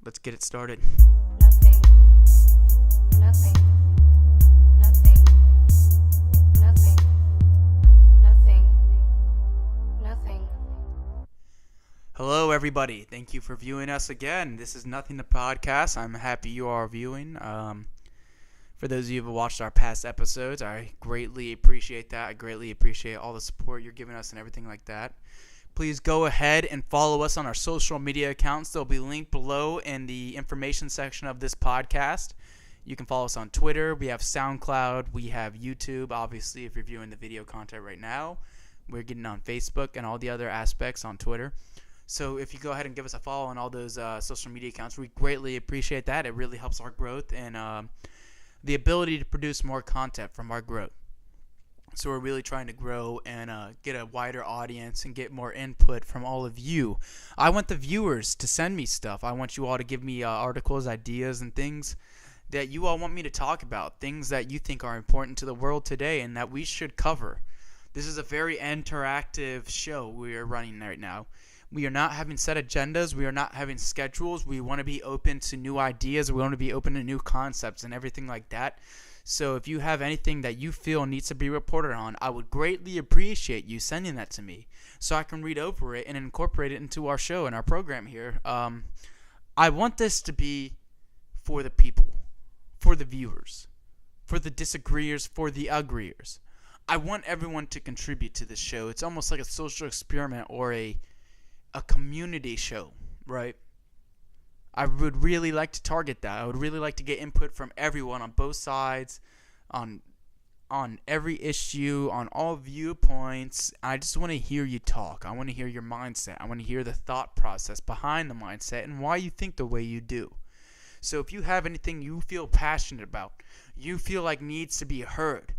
let's get it started. Nothing. Nothing. Nothing. Nothing. Nothing. Nothing. Hello, everybody. Thank you for viewing us again. This is Nothing the Podcast. I'm happy you are viewing. For those of you who have watched our past episodes, I greatly appreciate that. I greatly appreciate all the support you're giving us and everything like that. Please go ahead and follow us on our social media accounts. They'll be linked below in the information section of this podcast. You can follow us on Twitter. We have SoundCloud. We have YouTube, obviously, if you're viewing the video content right now. We're getting on Facebook and all the other aspects on Twitter. So if you go ahead and give us a follow on all those social media accounts, we greatly appreciate that. It really helps our growth and the ability to produce more content from our growth. So we're really trying to grow and get a wider audience and get more input from all of you. I want the viewers to send me stuff. I want you all to give me articles, ideas, and things that you all want me to talk about, things that you think are important to the world today and that we should cover. This is a very interactive show we are running right now. We are not having set agendas. We are not having schedules. We want to be open to new ideas. We want to be open to new concepts and everything like that. So if you have anything that you feel needs to be reported on, I would greatly appreciate you sending that to me so I can read over it and incorporate it into our show and our program here. I want this to be for the people, for the viewers, for the disagreeers, for the agreeers. I want everyone to contribute to this show. It's almost like a social experiment or a community show, right? I would really like to target that. I would really like to get input from everyone on both sides, on every issue, on all viewpoints. I just want to hear you talk. I want to hear your mindset. I want to hear the thought process behind the mindset and why you think the way you do. So if you have anything you feel passionate about, you feel like needs to be heard,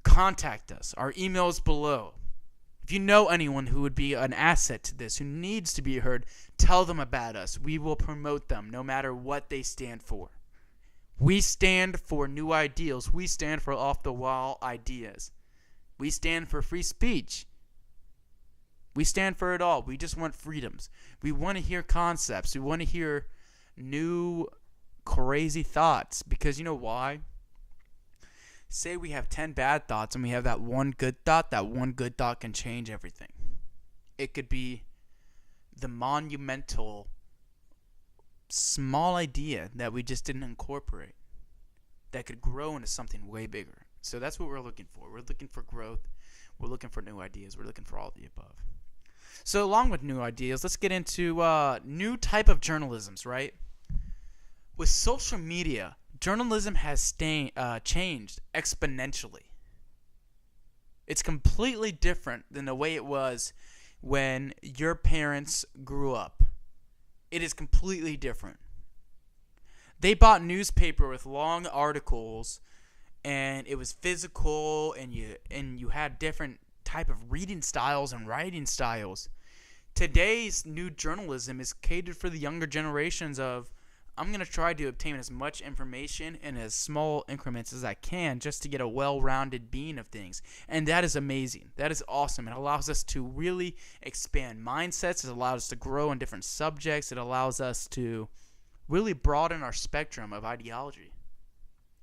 contact us. Our email is below. If you know anyone who would be an asset to this, who needs to be heard, tell them about us. We will promote them no matter what they stand for. We stand for new ideals. We stand for off-the-wall ideas. We stand for free speech. We stand for it all. We just want freedoms. We want to hear concepts. We want to hear new crazy thoughts. Because you know why? Say we have 10 bad thoughts and we have that one good thought can change everything. It could be the monumental small idea that we just didn't incorporate that could grow into something way bigger. So that's what we're looking for. We're looking for growth. We're looking for new ideas. We're looking for all of the above. So along with new ideas, let's get into new type of journalisms, right? With social media, journalism has changed exponentially. It's completely different than the way it was when your parents grew up. It is completely different. They bought newspaper with long articles, and it was physical, and you had different type of reading styles and writing styles. Today's new journalism is catered for the younger generations of, I'm going to try to obtain as much information in as small increments as I can just to get a well-rounded being of things. And that is amazing. That is awesome. It allows us to really expand mindsets. It allows us to grow in different subjects. It allows us to really broaden our spectrum of ideology.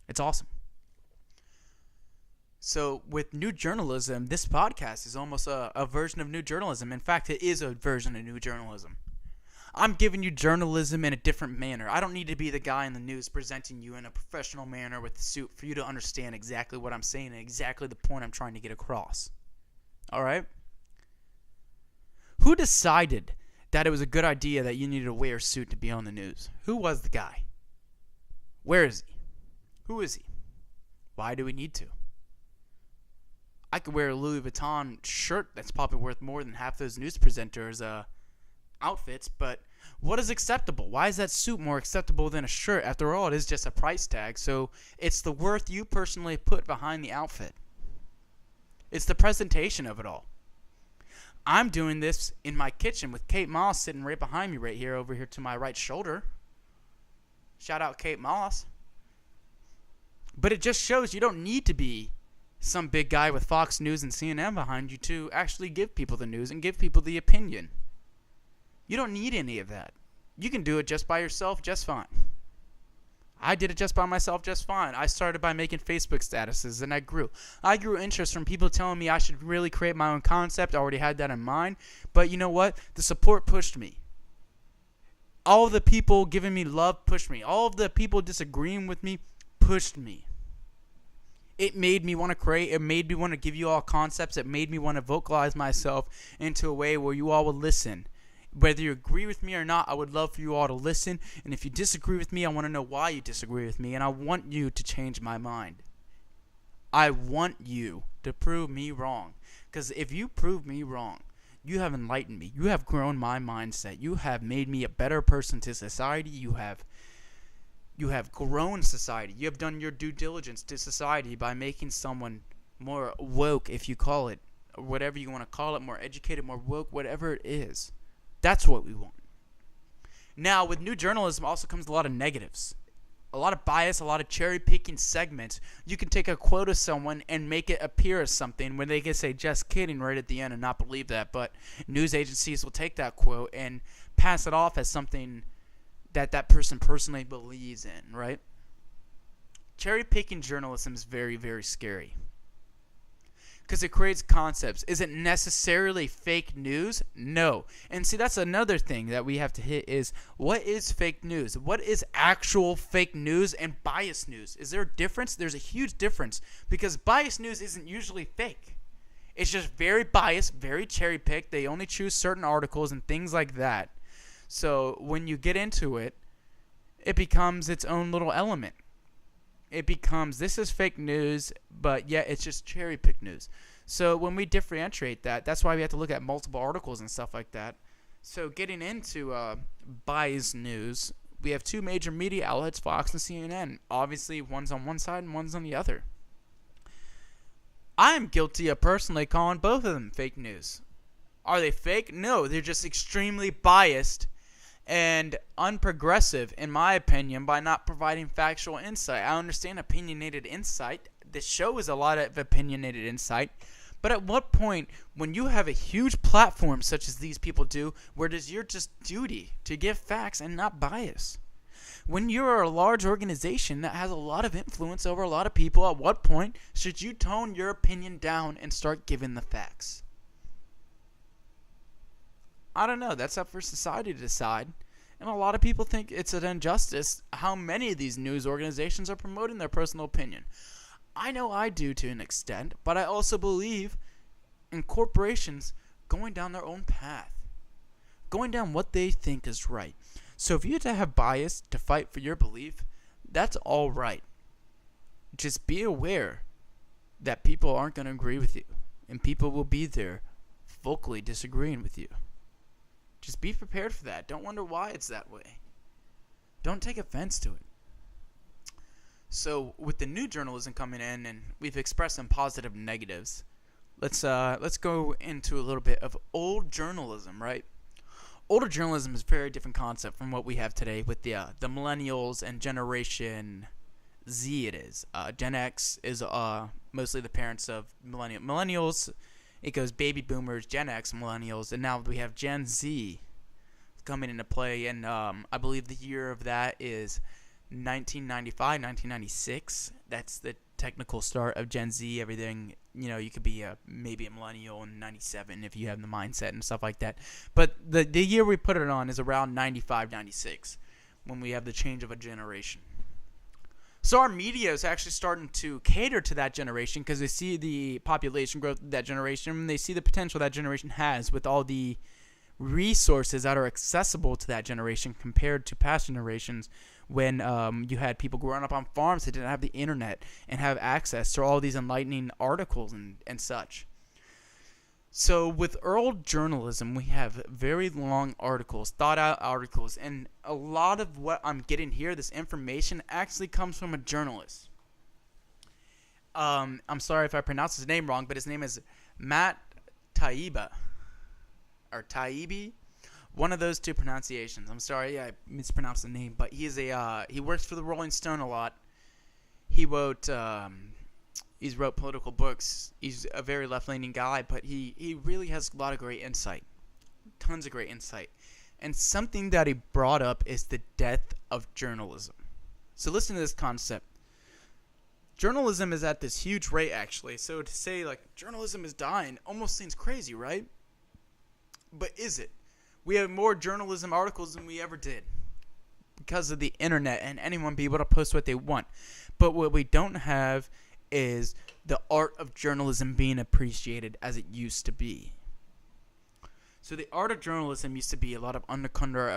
It's awesome. So with new journalism, this podcast is almost a version of new journalism. In fact, it is a version of new journalism. I'm giving you journalism in a different manner. I don't need to be the guy in the news presenting you in a professional manner with the suit for you to understand exactly what I'm saying and exactly the point I'm trying to get across. All right? Who decided that it was a good idea that you needed to wear a suit to be on the news? Who was the guy? Where is he? Who is he? Why do we need to? I could wear a Louis Vuitton shirt that's probably worth more than half those news presenters' outfits, but what is acceptable? Why is that suit more acceptable than a shirt? After all, it is just a price tag, so it's the worth you personally put behind the outfit. It's the presentation of it all. I'm doing this in my kitchen with Kate Moss sitting right behind me right here, over here to my right shoulder. Shout out Kate Moss. But it just shows you don't need to be some big guy with Fox News and CNN behind you to actually give people the news and give people the opinion. You don't need any of that. You can do it just by yourself just fine. I did it just by myself just fine. I started by making Facebook statuses, and I grew. I grew interest from people telling me I should really create my own concept. I already had that in mind. But you know what? The support pushed me. All of the people giving me love pushed me. All of the people disagreeing with me pushed me. It made me want to create. It made me want to give you all concepts. It made me want to vocalize myself into a way where you all would listen. Whether you agree with me or not, I would love for you all to listen. And if you disagree with me, I want to know why you disagree with me. And I want you to change my mind. I want you to prove me wrong. Because if you prove me wrong, you have enlightened me. You have grown my mindset. You have made me a better person to society. You have grown society. You have done your due diligence to society by making someone more woke, if you call it, or whatever you want to call it, more educated, more woke, whatever it is. That's what we want. Now, with new journalism also comes a lot of negatives. A lot of bias, a lot of cherry-picking segments. You can take a quote of someone and make it appear as something when they can say, just kidding, right at the end and not believe that. But news agencies will take that quote and pass it off as something that that person personally believes in, right? Cherry-picking journalism is very, very scary. Because it creates concepts. Is it necessarily fake news? No. And see, that's another thing that we have to hit is, what is fake news? What is actual fake news and biased news? Is there a difference? There's a huge difference, because biased news isn't usually fake. It's just very biased, very cherry-picked. They only choose certain articles and things like that. So when you get into it, it becomes its own little element. It becomes, this is fake news, but yet it's just cherry-picked news. So when we differentiate that, that's why we have to look at multiple articles and stuff like that. So getting into biased news, we have two major media outlets, Fox and CNN. Obviously, one's on one side and one's on the other. I am guilty of personally calling both of them fake news. Are they fake? No, they're just extremely biased and unprogressive, in my opinion, by not providing factual insight. I understand opinionated insight. This show is a lot of opinionated insight. But at what point, when you have a huge platform such as these people do, where it is your just duty to give facts and not bias? When you're a large organization that has a lot of influence over a lot of people, at what point should you tone your opinion down and start giving the facts? I don't know. That's up for society to decide. And a lot of people think it's an injustice how many of these news organizations are promoting their personal opinion. I know I do to an extent, but I also believe in corporations going down their own path, going down what they think is right. So if you have to have bias to fight for your belief, that's all right. Just be aware that people aren't going to agree with you, and people will be there vocally disagreeing with you. Just be prepared for that. Don't wonder why it's that way. Don't take offense to it. So with the new journalism coming in, and we've expressed some positive and negatives, let's go into a little bit of old journalism, right? Older journalism is a very different concept from what we have today with the millennials and Generation Z. It is Gen X is mostly the parents of millennials. It goes baby boomers, Gen X, millennials, and now we have Gen Z coming into play. And I believe the year of that is 1995, 1996. That's the technical start of Gen Z. Everything, you could be maybe a millennial in 97 if you have the mindset and stuff like that. But the year we put it on is around 95, 96, when we have the change of a generation. So our media is actually starting to cater to that generation because they see the population growth of that generation, and they see the potential that generation has with all the resources that are accessible to that generation compared to past generations when you had people growing up on farms that didn't have the internet and have access to all these enlightening articles and such. So with old journalism, we have very long articles, thought-out articles, and a lot of what I'm getting here, this information, actually comes from a journalist. I'm sorry if I pronounced his name wrong, but his name is Matt Taibbi, or Taibbi, one of those two pronunciations. I'm sorry, I mispronounced the name, but he works for the Rolling Stone a lot. He wrote political books. He's a very left-leaning guy, but he really has a lot of great insight. Tons of great insight. And something that he brought up is the death of journalism. So listen to this concept. Journalism is at this huge rate, actually. So to say, like, journalism is dying almost seems crazy, right? But is it? We have more journalism articles than we ever did because of the internet and anyone be able to post what they want. But what we don't have is the art of journalism being appreciated as it used to be. So the art of journalism used to be a lot of undercover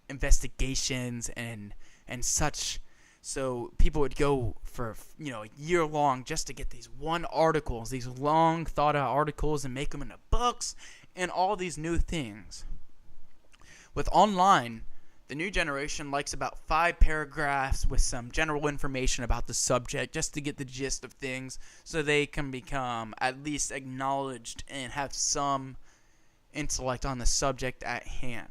investigations and such. So people would go for a year long just to get these long thought out articles, and make them into books and all these new things. With online, the new generation likes about 5 paragraphs with some general information about the subject just to get the gist of things, so they can become at least acknowledged and have some intellect on the subject at hand.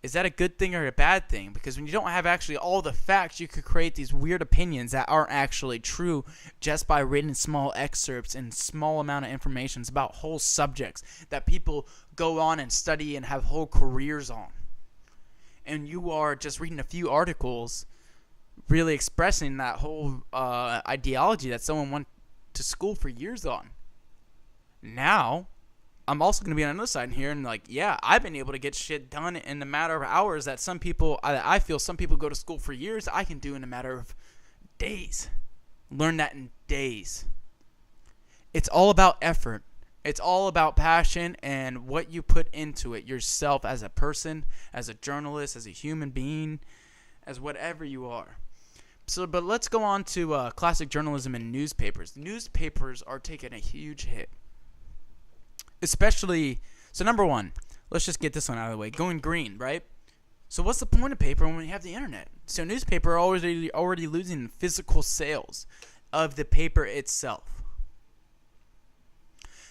Is that a good thing or a bad thing? Because when you don't have actually all the facts, you could create these weird opinions that aren't actually true just by reading small excerpts and small amount of information about whole subjects that people go on and study and have whole careers on. And you are just reading a few articles really expressing that whole ideology that someone went to school for years on. Now, I'm also going to be on another side here and I've been able to get shit done in a matter of hours that some people, I feel some people go to school for years, I can do in a matter of days. Learn that in days. It's all about effort. It's all about passion and what you put into it yourself as a person, as a journalist, as a human being, as whatever you are. But let's go on to classic journalism and newspapers. Newspapers are taking a huge hit. Especially, so number one, let's just get this one out of the way. Going green, right? So what's the point of paper when you have the internet? So newspaper are already losing physical sales of the paper itself.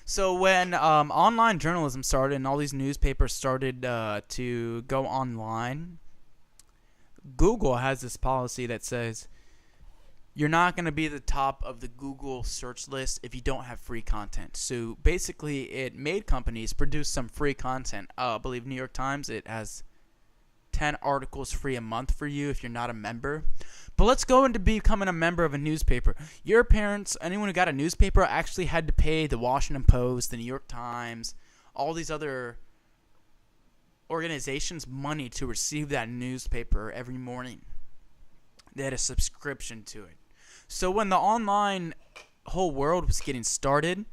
So when online journalism started and all these newspapers started to go online, Google has this policy that says you're not going to be the top of the Google search list if you don't have free content. So basically, it made companies produce some free content. I believe New York Times, it has 10 articles free a month for you if you're not a member. But let's go into becoming a member of a newspaper. Your parents, anyone who got a newspaper, actually had to pay the Washington Post, the New York Times, all these other organizations money to receive that newspaper every morning. They had a subscription to it. So when the online whole world was getting started,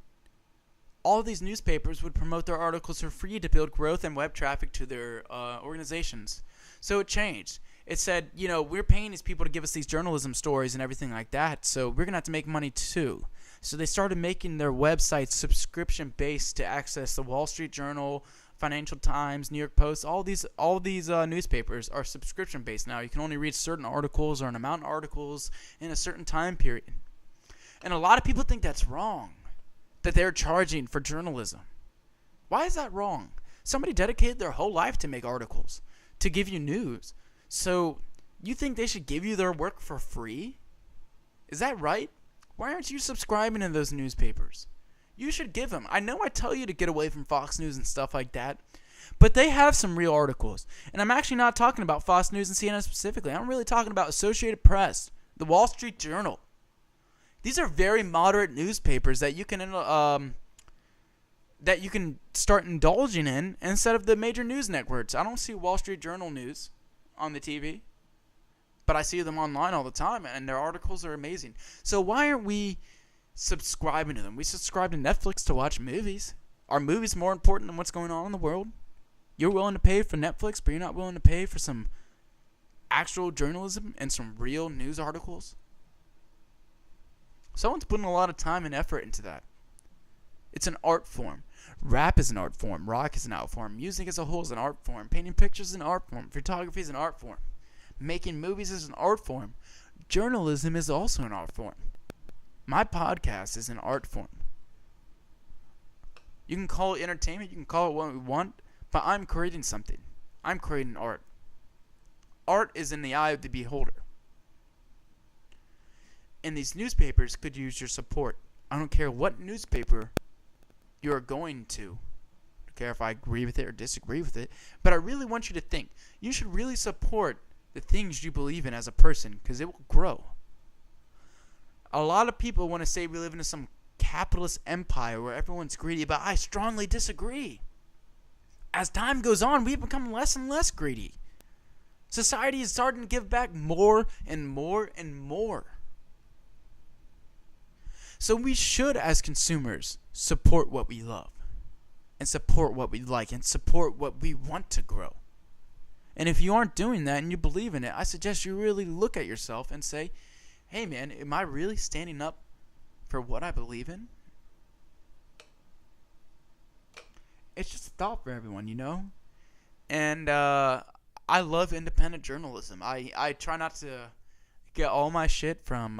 all these newspapers would promote their articles for free to build growth and web traffic to their organizations. So it changed. It said, we're paying these people to give us these journalism stories and everything like that, so we're going to have to make money too. So they started making their websites subscription-based to access the Wall Street Journal, Financial Times, New York Post. All these newspapers are subscription-based now. You can only read certain articles or an amount of articles in a certain time period. And a lot of people think that's wrong, that they're charging for journalism. Why is that wrong? Somebody dedicated their whole life to make articles, to give you news. So you think they should give you their work for free? Is that right? Why aren't you subscribing to those newspapers? You should give them. I know I tell you to get away from Fox News and stuff like that, but they have some real articles. And I'm actually not talking about Fox News and CNN specifically. I'm really talking about Associated Press, the Wall Street Journal. These are very moderate newspapers that you can start indulging in instead of the major news networks. I don't see Wall Street Journal news on the TV, but I see them online all the time, and their articles are amazing. So why aren't we subscribing to them? We subscribe to Netflix to watch movies. Are movies more important than what's going on in the world? You're willing to pay for Netflix, but you're not willing to pay for some actual journalism and some real news articles? Someone's putting a lot of time and effort into that. It's an art form. Rap is an art form. Rock is an art form. Music as a whole is an art form. Painting pictures is an art form. Photography is an art form. Making movies is an art form. Journalism is also an art form. My podcast is an art form. You can call it entertainment. You can call it what we want. But I'm creating something. I'm creating art. Art is in the eye of the beholder. And these newspapers could use your support. I don't care what newspaper you're going to don't care if I agree with it or disagree with it. But I really want you to think. You should really support the things you believe in as a person, because it will grow. A lot of people want to say we live in some capitalist empire where everyone's greedy, but I strongly disagree. As time goes on, we become less and less greedy. Society is starting to give back more and more and more. So we should, as consumers, support what we love, and support what we like, and support what we want to grow. And if you aren't doing that and you believe in it, I suggest you really look at yourself and say, hey man, am I really standing up for what I believe in? It's just a thought for everyone, you know? And I love independent journalism. I try not to get all my shit from,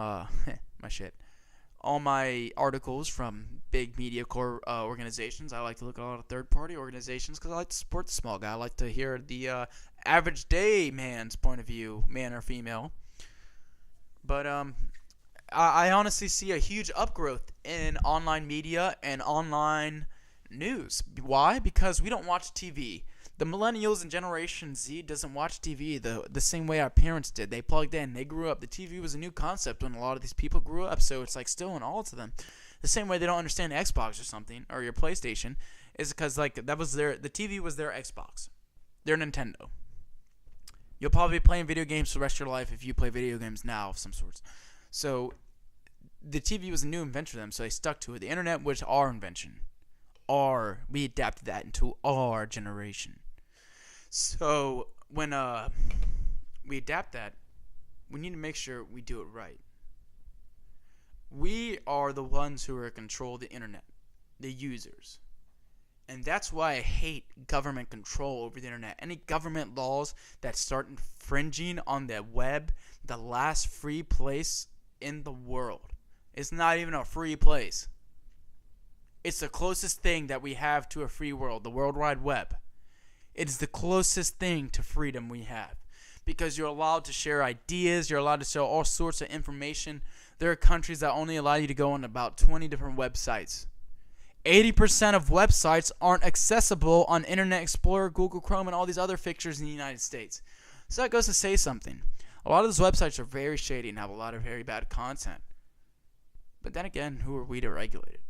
all my articles from big media organizations. I like to look at a lot of third-party organizations because I like to support the small guy. I like to hear the average day man's point of view, man or female. But I honestly see a huge upgrowth in online media and online news. Why? Because we don't watch TV. The millennials and Generation Z doesn't watch TV the same way our parents did. They plugged in. They grew up. The TV was a new concept when a lot of these people grew up, so it's like still an all to them. The same way they don't understand Xbox or something, or your PlayStation, is because like the TV was their Xbox, their Nintendo. You'll probably be playing video games for the rest of your life if you play video games now of some sorts. So the TV was a new invention for them, so they stuck to it. The internet was our invention. We adapted that into our generation. So when we adapt that, we need to make sure we do it right. We are the ones who are in control of the internet, the users. And that's why I hate government control over the internet. Any government laws that start infringing on the web, the last free place in the world. It's not even a free place. It's the closest thing that we have to a free world, the World Wide Web. It is the closest thing to freedom we have. Because you're allowed to share ideas, you're allowed to share all sorts of information. There are countries that only allow you to go on about 20 different websites. 80% of websites aren't accessible on Internet Explorer, Google Chrome, and all these other fixtures in the United States. So that goes to say something. A lot of those websites are very shady and have a lot of very bad content. But then again, who are we to regulate it?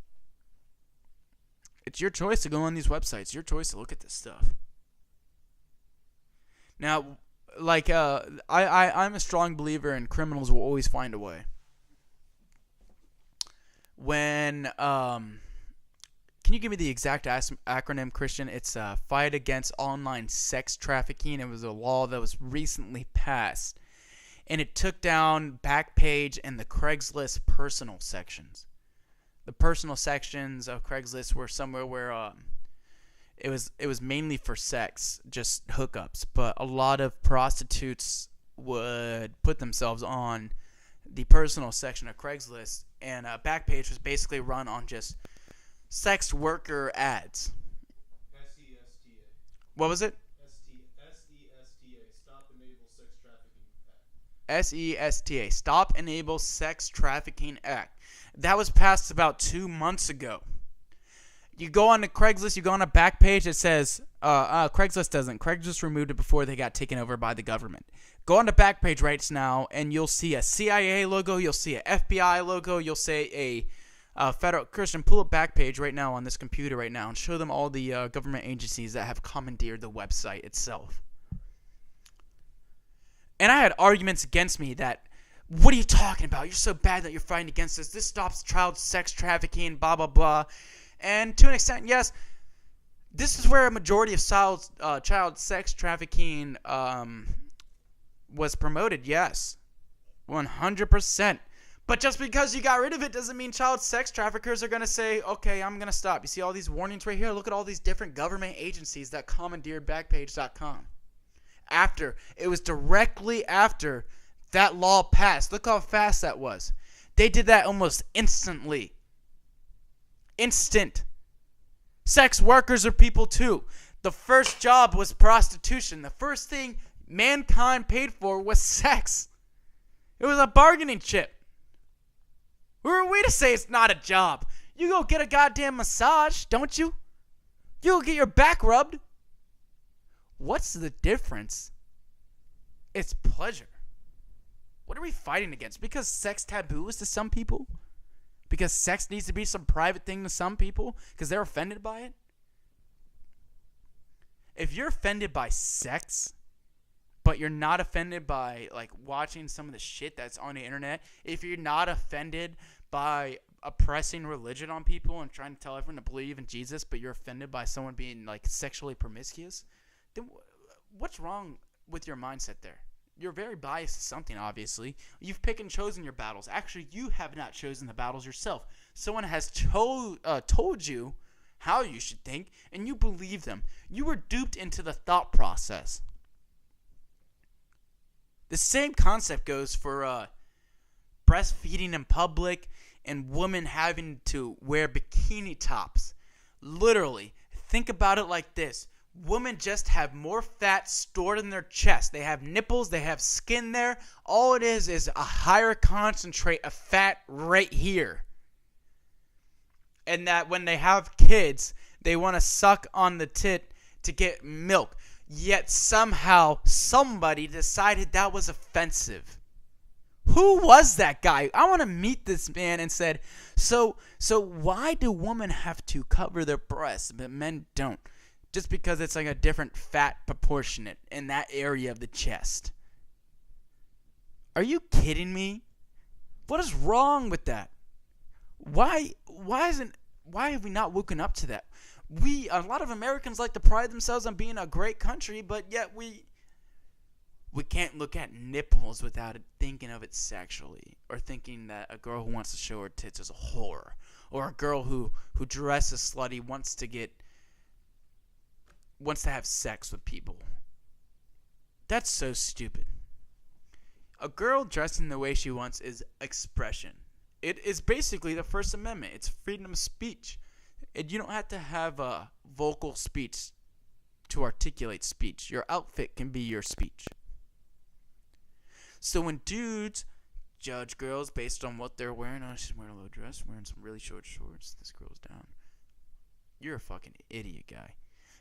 It's your choice to go on these websites. Your choice to look at this stuff. Now, like, I'm a strong believer in criminals will always find a way. When, can you give me the exact acronym, Christian? It's Fight Against Online Sex Trafficking. It was a law that was recently passed. And it took down Backpage and the Craigslist personal sections. The personal sections of Craigslist were somewhere where it was mainly for sex, just hookups. But a lot of prostitutes would put themselves on the personal section of Craigslist. And Backpage was basically run on just sex worker ads. SESTA. What was it? SESTA. Stop Enable Sex Trafficking Act. SESTA. Stop Enable Sex Trafficking Act. That was passed about 2 months ago. You go on to Craigslist, you go on a Backpage, it says, Craigslist doesn't. Craigslist removed it before they got taken over by the government. Go on to Backpage right now, and you'll see a CIA logo, you'll see a FBI logo, you'll see a federal. Christian, pull up Backpage right now on this computer right now and show them all the government agencies that have commandeered the website itself. And I had arguments against me that, what are you talking about? You're so bad that you're fighting against this. This stops child sex trafficking, blah, blah, blah. And to an extent, yes, this is where a majority of child sex trafficking was promoted, yes. 100%. But just because you got rid of it doesn't mean child sex traffickers are going to say, okay, I'm going to stop. You see all these warnings right here? Look at all these different government agencies that commandeered Backpage.com. It was directly after that law passed. Look how fast that was. They did that almost instantly. Instant. Sex workers are people too. The first job was prostitution. The first thing mankind paid for was sex. It was a bargaining chip. Who are we to say it's not a job? You go get a goddamn massage, don't you? You'll get your back rubbed. What's the difference? It's pleasure. What are we fighting against? Because sex taboo is to some people? Because sex needs to be some private thing to some people? Because they're offended by it? If you're offended by sex, but you're not offended by like watching some of the shit that's on the internet, if you're not offended by oppressing religion on people and trying to tell everyone to believe in Jesus, but you're offended by someone being like sexually promiscuous, then what's wrong with your mindset there? You're very biased to something, obviously. You've picked and chosen your battles. Actually, you have not chosen the battles yourself. Someone has told you how you should think, and you believe them. You were duped into the thought process. The same concept goes for breastfeeding in public and women having to wear bikini tops. Literally, think about it like this. Women just have more fat stored in their chest. They have nipples, they have skin there. All it is a higher concentrate of fat right here. And that when they have kids, they want to suck on the tit to get milk. Yet somehow somebody decided that was offensive. Who was that guy? I want to meet this man and said, so why do women have to cover their breasts but men don't? Just because it's like a different fat proportionate in that area of the chest. Are you kidding me? What is wrong with that? Why have we not woken up to that? A lot of Americans like to pride themselves on being a great country, but yet we can't look at nipples without thinking of it sexually, or thinking that a girl who wants to show her tits is a whore, or a girl who dresses slutty wants to have sex with people. That's so stupid. A girl dressing the way she wants is expression. It is basically the First Amendment. It's freedom of speech. You don't have to have a vocal speech to articulate speech. Your outfit can be your speech. So when dudes judge girls based on what they're wearing, oh, she's wearing a low dress, wearing some really short shorts, this girl's down. You're a fucking idiot, guy.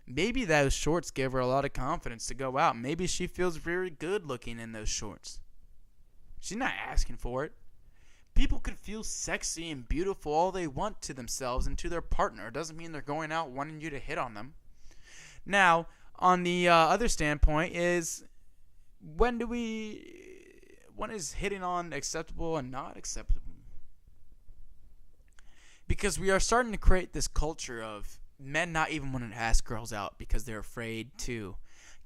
Maybe those shorts give her a lot of confidence to go out. Maybe she feels very good looking in those shorts. She's not asking for it. People can feel sexy and beautiful all they want to themselves and to their partner. It doesn't mean they're going out wanting you to hit on them. Now, on the other standpoint is, when is hitting on acceptable and not acceptable? Because we are starting to create this culture of men not even wanting to ask girls out because they're afraid to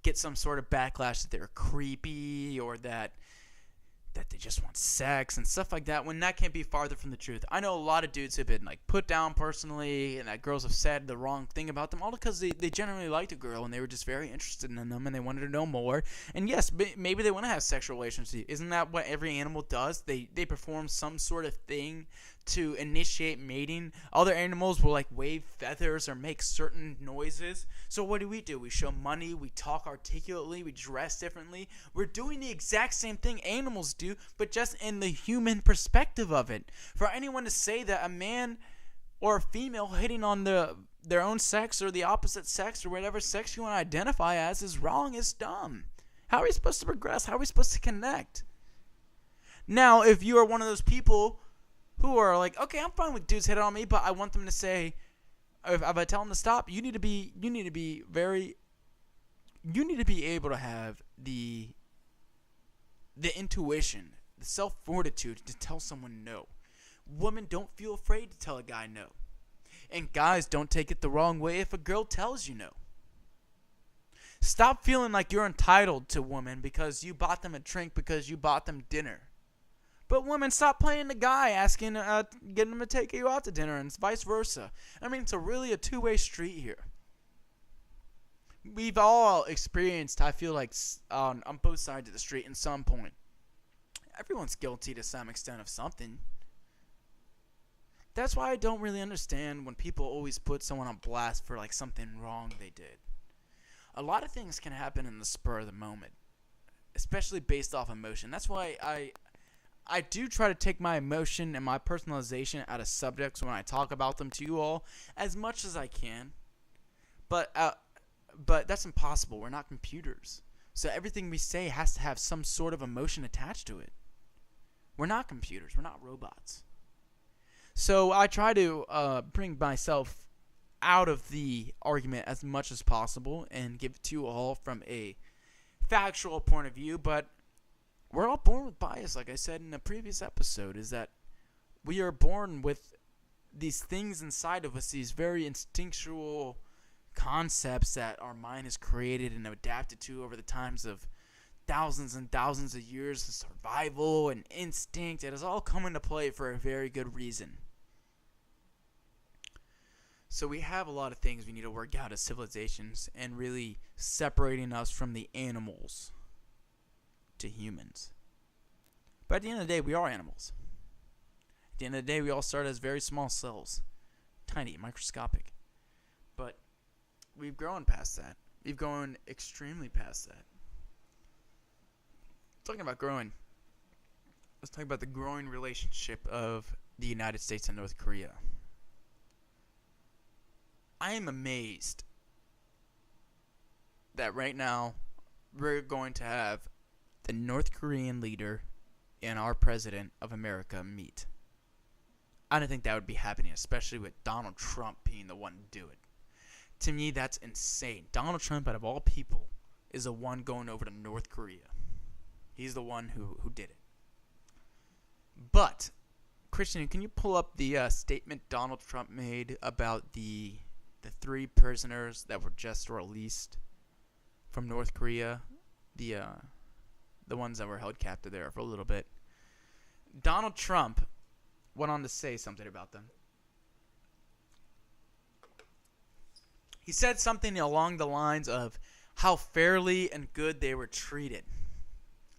get some sort of backlash that they're creepy, or that they just want sex and stuff like that, when that can't be farther from the truth. I know a lot of dudes have been like put down personally, and that girls have said the wrong thing about them, all because they generally liked a girl and they were just very interested in them and they wanted to know more. And yes, maybe they want to have sexual relations with you. Isn't that what every animal does? They perform some sort of thing to initiate mating. Other animals will like wave feathers or make certain noises. So what do? We show money, we talk articulately, we dress differently. We're doing the exact same thing animals do, but just in the human perspective of it. For anyone to say that a man or a female hitting on their own sex or the opposite sex or whatever sex you want to identify as is wrong is dumb. How are we supposed to progress? How are we supposed to connect? Now, if you are one of those people who are like, okay, I'm fine with dudes hitting on me, but I want them to say, if I tell them to stop, you need to be able to have the intuition, the self-fortitude to tell someone no. Women don't feel afraid to tell a guy no. And guys don't take it the wrong way if a girl tells you no. Stop feeling like you're entitled to women because you bought them a drink, because you bought them dinner. But women, stop playing the guy, asking, getting them to take you out to dinner, and vice versa. I mean, it's really a two-way street here. We've all experienced, I feel like, on both sides of the street at some point. Everyone's guilty to some extent of something. That's why I don't really understand when people always put someone on blast for like something wrong they did. A lot of things can happen in the spur of the moment, especially based off emotion. That's why I do try to take my emotion and my personalization out of subjects when I talk about them to you all as much as I can. But that's impossible. We're not computers. So everything we say has to have some sort of emotion attached to it. We're not computers. We're not robots. So I try to bring myself out of the argument as much as possible and give it to you all from a factual point of view. But we're all born with bias, like I said in a previous episode, is that we are born with these things inside of us, these very instinctual concepts that our mind has created and adapted to over the times of thousands and thousands of years of survival and instinct. It has all come into play for a very good reason. So we have a lot of things we need to work out as civilizations and really separating us from the animals to humans. But at the end of the day, we are animals. At the end of the day, we all start as very small cells. Tiny, microscopic. But we've grown past that. We've grown extremely past that. Talking about growing, let's talk about the growing relationship of the United States and North Korea. I am amazed that right now we're going to have the North Korean leader and our president of America meet. I don't think that would be happening, especially with Donald Trump being the one to do it. To me, that's insane. Donald Trump, out of all people, is the one going over to North Korea. He's the one who did it. But, Christian, can you pull up the statement Donald Trump made about the 3 prisoners that were just released from North Korea? The ones that were held captive there for a little bit. Donald Trump went on to say something about them. He said something along the lines of how fairly and good they were treated.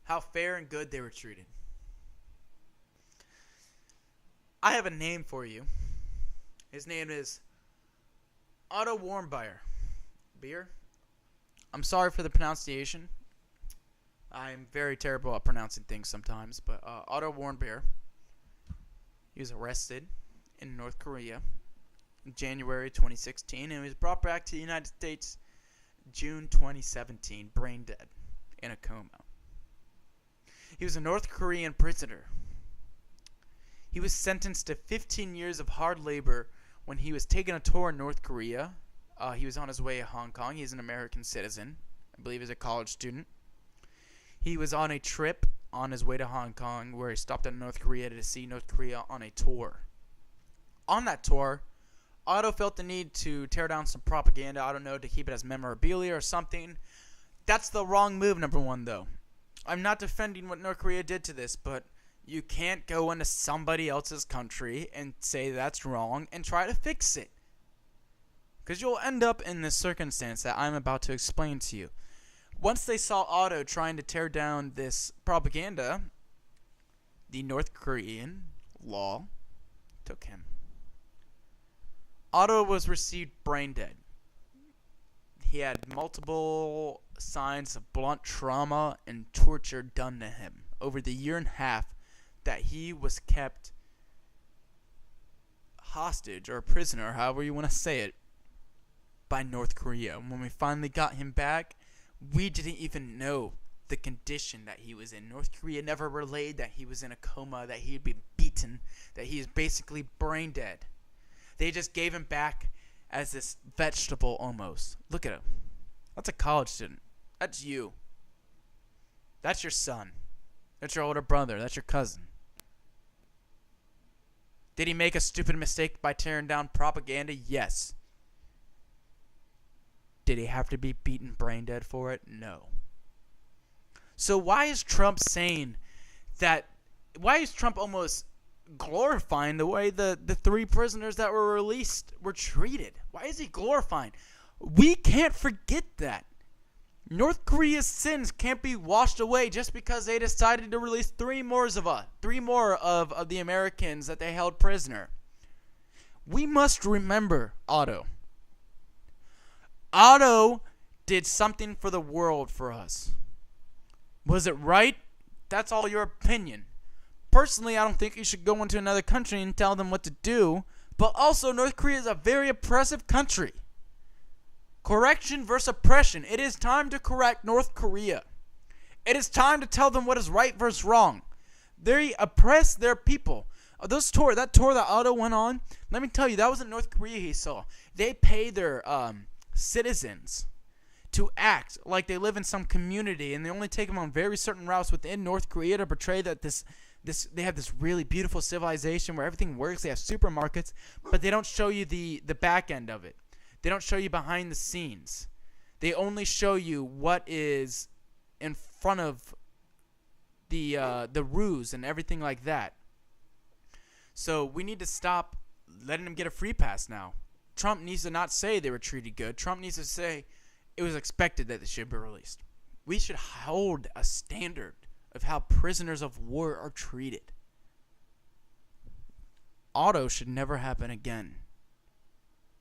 How fair and good they were treated. I have a name for you. His name is Otto Warmbier. Beer? I'm sorry for the pronunciation. I'm very terrible at pronouncing things sometimes. But Otto Warmbier, he was arrested in North Korea in January 2016. And he was brought back to the United States June 2017, brain dead, in a coma. He was a North Korean prisoner. He was sentenced to 15 years of hard labor when he was taking a tour in North Korea. He was on his way to Hong Kong. He's an American citizen. I believe he's a college student. He was on a trip on his way to Hong Kong where he stopped in North Korea to see North Korea on a tour. On that tour, Otto felt the need to tear down some propaganda, I don't know, to keep it as memorabilia or something. That's the wrong move, number one, though. I'm not defending what North Korea did to this, but you can't go into somebody else's country and say that's wrong and try to fix it. Because you'll end up in this circumstance that I'm about to explain to you. Once they saw Otto trying to tear down this propaganda, the North Korean law took him. Otto was received brain dead. He had multiple signs of blunt trauma and torture done to him over the year and a half that he was kept hostage or prisoner, however you want to say it, by North Korea. When we finally got him back, we didn't even know the condition that he was in. North Korea never relayed that he was in a coma, that he had been beaten, that he is basically brain dead. They just gave him back as this vegetable almost. Look at him. That's a college student. That's you. That's your son. That's your older brother. That's your cousin. Did he make a stupid mistake by tearing down propaganda? Yes. Did he have to be beaten brain dead for it? No. So why is Trump saying that? Why is Trump almost glorifying the way the 3 prisoners that were released were treated? Why is he glorifying? We can't forget that. North Korea's sins can't be washed away just because they decided to release 3 more of the Americans that they held prisoner. We must remember Otto. Otto did something for the world for us. Was it right? That's all your opinion. Personally, I don't think you should go into another country and tell them what to do. But also, North Korea is a very oppressive country. Correction versus oppression. It is time to correct North Korea. It is time to tell them what is right versus wrong. They oppress their people. That tour that Otto went on, let me tell you, that wasn't North Korea he saw. They pay their citizens to act like they live in some community, and they only take them on very certain routes within North Korea to portray that they have this really beautiful civilization where everything works. They have supermarkets, but they don't show you the back end of it. They don't show you behind the scenes. They only show you what is in front of the ruse and everything like that. So we need to stop letting them get a free pass now. Trump needs to not say they were treated good. Trump needs to say it was expected that they should be released. We should hold a standard of how prisoners of war are treated. Otto should never happen again.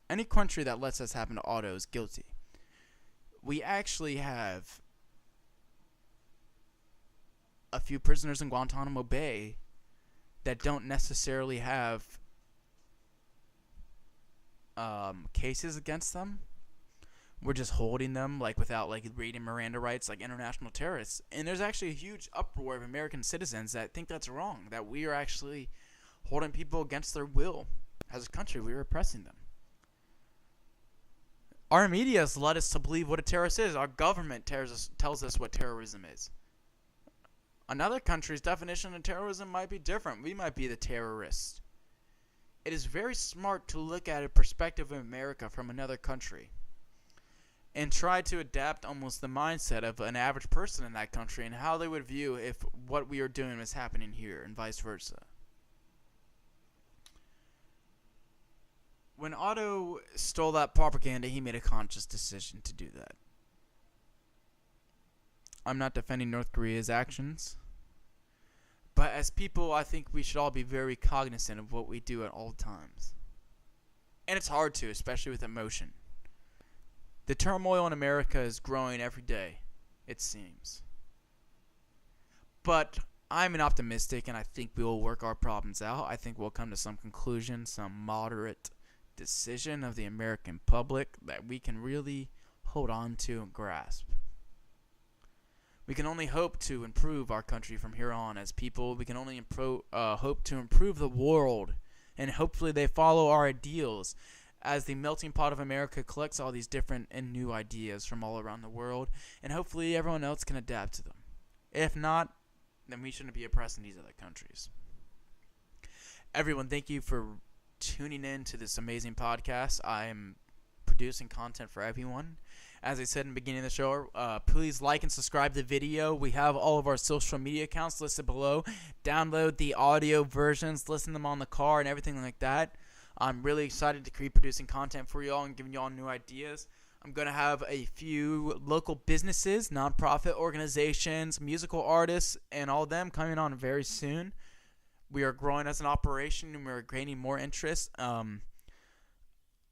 Any country that lets this happen to Otto is guilty. We actually have a few prisoners in Guantanamo Bay that don't necessarily have cases against them. We're just holding them without reading Miranda rights like international terrorists. And there's actually a huge uproar of American citizens that think that's wrong, that we are actually holding people against their will. As a country, we are oppressing them. Our media has led us to believe what a terrorist is. Our government tells us what terrorism is. Another country's definition of terrorism might be different. We might be the terrorists. It is very smart to look at a perspective of America from another country and try to adapt almost the mindset of an average person in that country and how they would view if what we are doing was happening here and vice versa. When Otto stole that propaganda, he made a conscious decision to do that. I'm not defending North Korea's actions, but as people, I think we should all be very cognizant of what we do at all times. And it's hard to, especially with emotion. The turmoil in America is growing every day, it seems. But I'm an optimistic, and I think we will work our problems out. I think we'll come to some conclusion, some moderate decision of the American public that we can really hold on to and grasp. We can only hope to improve our country from here on as people. We can only hope to improve the world, and hopefully they follow our ideals as the melting pot of America collects all these different and new ideas from all around the world, and hopefully everyone else can adapt to them. If not, then we shouldn't be oppressing these other countries. Everyone, thank you for tuning in to this amazing podcast. I am producing content for everyone. As I said in the beginning of the show, please like and subscribe to the video. We have all of our social media accounts listed below. Download the audio versions, listen to them on the car and everything like that. I'm really excited to keep producing content for y'all and giving y'all new ideas. I'm going to have a few local businesses, nonprofit organizations, musical artists, and all of them coming on very soon. We are growing as an operation and we're gaining more interest.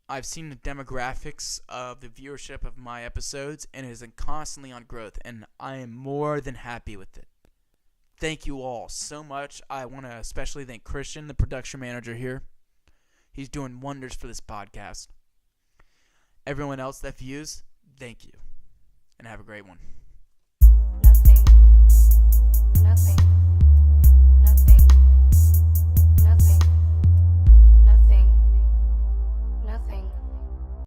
I've seen the demographics of the viewership of my episodes, and it is constantly on growth, and I am more than happy with it. Thank you all so much. I want to especially thank Christian, the production manager here. He's doing wonders for this podcast. Everyone else that views, thank you, and have a great one. Nothing. Nothing.